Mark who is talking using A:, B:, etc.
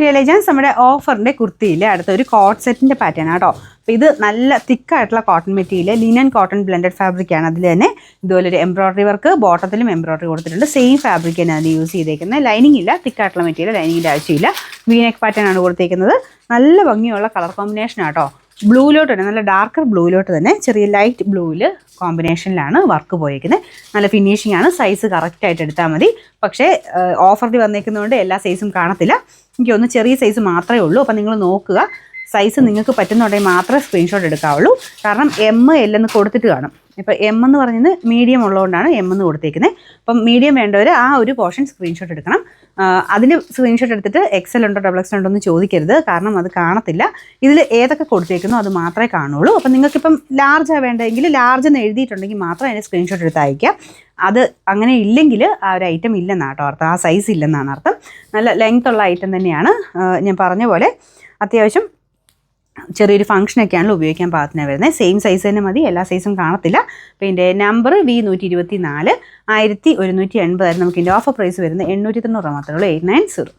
A: റിയലൈജൻസ് നമ്മുടെ ഓഫറിൻ്റെ കുർത്തിയിൽ അടുത്തൊരു കോട്ട് സെറ്റിൻ്റെ പാറ്റേൺ ആട്ടോ. അപ്പോൾ ഇത് നല്ല തിക്കായിട്ടുള്ള cotton material, linen cotton blended ഫാബ്രിക്കാണ്. അതിൽ തന്നെ ഇതുപോലെ ഒരു എംബ്രോയ്ഡറി വർക്ക്, ബോട്ടത്തിലും എംബ്രോയ്ഡറി കൊടുത്തിട്ടുണ്ട്. സെയിം ഫാബ്രിക് തന്നെ അതിന് യൂസ് ചെയ്തേക്കുന്നത്. ലൈനിങ് ഇല്ല, തിക്കായിട്ടുള്ള മെറ്റീരിയൽ, ലൈനിങ്ങിൻ്റെ ആവശ്യമില്ല. വീനെക്ക് പാറ്റേൺ ആണ് കൊടുത്തേക്കുന്നത്. നല്ല ഭംഗിയുള്ള കളർ കോമ്പിനേഷൻ ആട്ടോ. ബ്ലൂയിലോട്ട് തന്നെ, നല്ല ഡാർക്കർ ബ്ലൂയിലോട്ട് തന്നെ ചെറിയ ലൈറ്റ് ബ്ലൂവിൽ കോമ്പിനേഷനിലാണ് വർക്ക് പോയേക്കുന്നത്. നല്ല ഫിനിഷിംഗ് ആണ്. സൈസ് കറക്റ്റായിട്ട് എടുത്താൽ മതി. പക്ഷേ ഓഫറിൽ വന്നേക്കുന്നതുകൊണ്ട് എല്ലാ സൈസും കാണത്തില്ല. എനിക്കൊന്ന് ചെറിയ സൈസ് മാത്രമേ ഉള്ളൂ. അപ്പം നിങ്ങൾ നോക്കുക, സൈസ് നിങ്ങൾക്ക് പറ്റുന്നുണ്ടെങ്കിൽ മാത്രമേ സ്ക്രീൻഷോട്ട് എടുക്കാവുള്ളൂ. കാരണം എം എൽ എന്ന് കൊടുത്തിട്ട് കാണും. ഇപ്പോൾ എം എന്ന് പറഞ്ഞത് മീഡിയം ഉള്ളതുകൊണ്ടാണ് എം എന്ന് കൊടുത്തേക്കുന്നത്. അപ്പം മീഡിയം വേണ്ടവർ ആ ഒരു പോർഷൻ സ്ക്രീൻഷോട്ട് എടുക്കണം. അതിന് സ്ക്രീൻഷോട്ട് എടുത്തിട്ട് എക്സൽ ഉണ്ടോ ഡബിൾ എക്സൽ ഉണ്ടോ എന്ന് ചോദിക്കരുത്, കാരണം അത് കാണത്തില്ല. ഇതിൽ ഏതൊക്കെ കൊടുത്തേക്കുന്നോ അത് മാത്രമേ കാണുള്ളൂ. അപ്പം നിങ്ങൾക്കിപ്പം ലാർജാണ് വേണ്ടതെങ്കിൽ ലാർജ് എന്ന് എഴുതിയിട്ടുണ്ടെങ്കിൽ മാത്രം അതിന് സ്ക്രീൻഷോട്ട് എടുത്ത് അയക്കാം. അത് അങ്ങനെ ഇല്ലെങ്കിൽ ആ ഒരു ഐറ്റം ഇല്ലെന്നാണ് കേട്ടോ അർത്ഥം, ആ സൈസ് ഇല്ലെന്നാണ് അർത്ഥം. നല്ല ലെങ്ത് ഉള്ള ഐറ്റം തന്നെയാണ്. ഞാൻ പറഞ്ഞ പോലെ അത്യാവശ്യം ചെറിയൊരു ഫംഗ്ഷനൊക്കെയാണല്ലോ ഉപയോഗിക്കാൻ പാകത്തിനാണ് വരുന്നത്. സെയിം സൈസ് തന്നെ മതി, എല്ലാ സൈസും കാണത്തില്ല. അപ്പോൾ ഇതിൻ്റെ നമ്പർ V124, 1180 നമുക്ക് ഇതിൻ്റെ ഓഫർ പ്രൈസ് വരുന്നത് 890 മാത്രമേ ഉള്ളൂ, 890.